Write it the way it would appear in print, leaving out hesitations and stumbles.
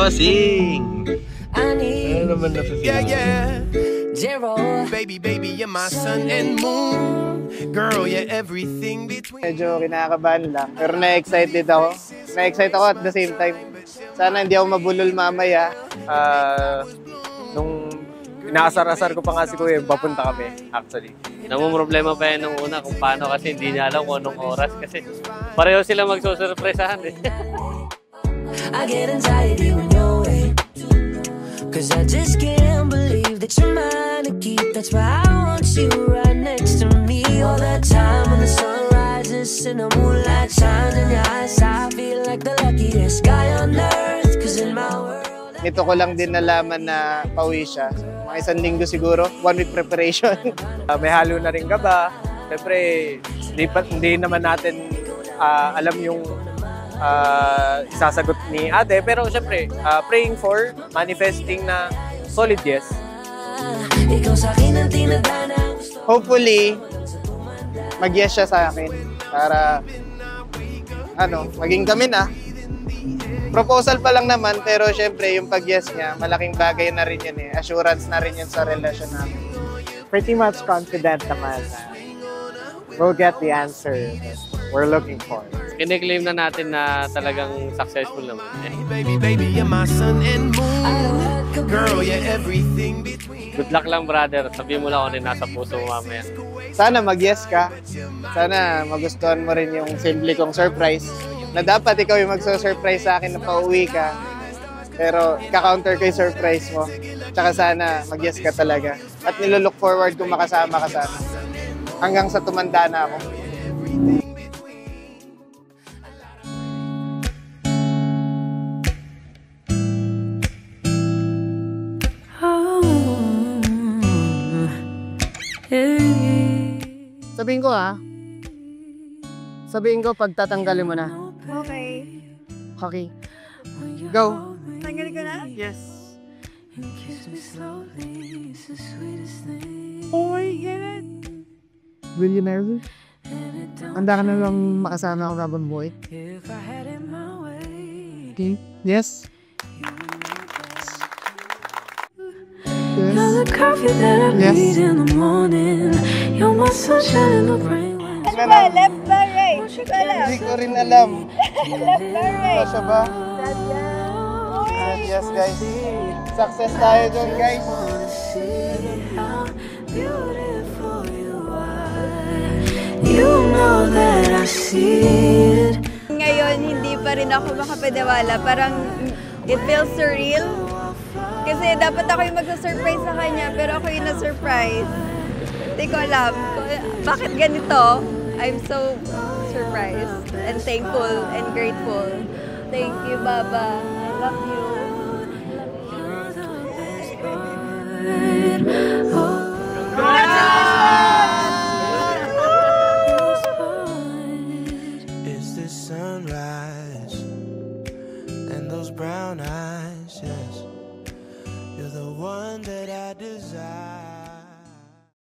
bossing! Ano naman na Zero. Baby, you're my sun and moon. Girl, you're everything between. Medyo kinakabahan lang, pero na-excited ako. Na-excited ako at the same time. Sana hindi ako mabulol mamaya. Nung inaasar-asar ko pa nga si Kuya, papunta kami, actually. Namumroblema pa yan nung una kung paano kasi hindi niya alam kung anong oras kasi pareho sila magsusurpresahan eh. I get anxiety when you're away, 'cause I just can't believe that you're mine to keep. That's why I want you right next to me all the time. When the sun rises and the moonlight shines in your eyes, I feel like the luckiest guy on earth. 'Cause in my world, Ito ko lang din nalaman na pauwi siya. Mga 1 linggo siguro, 1 week preparation. May halo na rin kaba. Siyempre, hindi naman natin alam yung isasagot ni ate. Pero siyempre, praying for, manifesting na solid yes. Hopefully, mag-yes siya sa akin para maging kami na. Proposal pa lang naman, pero syempre yung pag-yes niya, malaking bagay na rin yan eh. Assurance na rin yan sa relasyon namin. Pretty much confident naman na we'll get the answer that we're looking for. Kine-claim na natin na talagang successful naman. baby, you're my sun and moon. Girl, you're everything between. Good luck lang brother, sabihin mo lang kung ano nasa puso mo mamaya. Sana mag-yes ka. Sana magustuhan mo rin yung simple kong surprise. Na dapat ikaw yung magso-surprise sa akin na pauwi ka. Pero ka-counter ko yung surprise mo. Tsaka sana mag-yes ka talaga. At nilolook forward kung makasama ka sana. Hanggang sa tumanda na ako. Sabihin ko Sabihin ko pag tatanggalin mo na. Okay. Okay. Go. Tanggalin ko na? Yes. Oh my God. Will you marry me? Handa ka na lang makasama ako habang buhay. Okay. Yes. You're the coffee that I need in the morning. You're my sunshine in the rain. Ano ba? Left ba? Right? Hindi ko rin alam. Left ba? Right? Siya ba? Yes guys. Success tayo dun guys. You know that I see it. Ngayon, hindi pa rin ako makapaniwala. Parang it feels surreal. Kasi dapat ako yung magsa-surprise sa kanya, pero ako yung na-surprise. Hindi ko alam bakit ganito. I'm so surprised and thankful and grateful. Thank you, Baba. I love you. It's the sunrise and those brown eyes.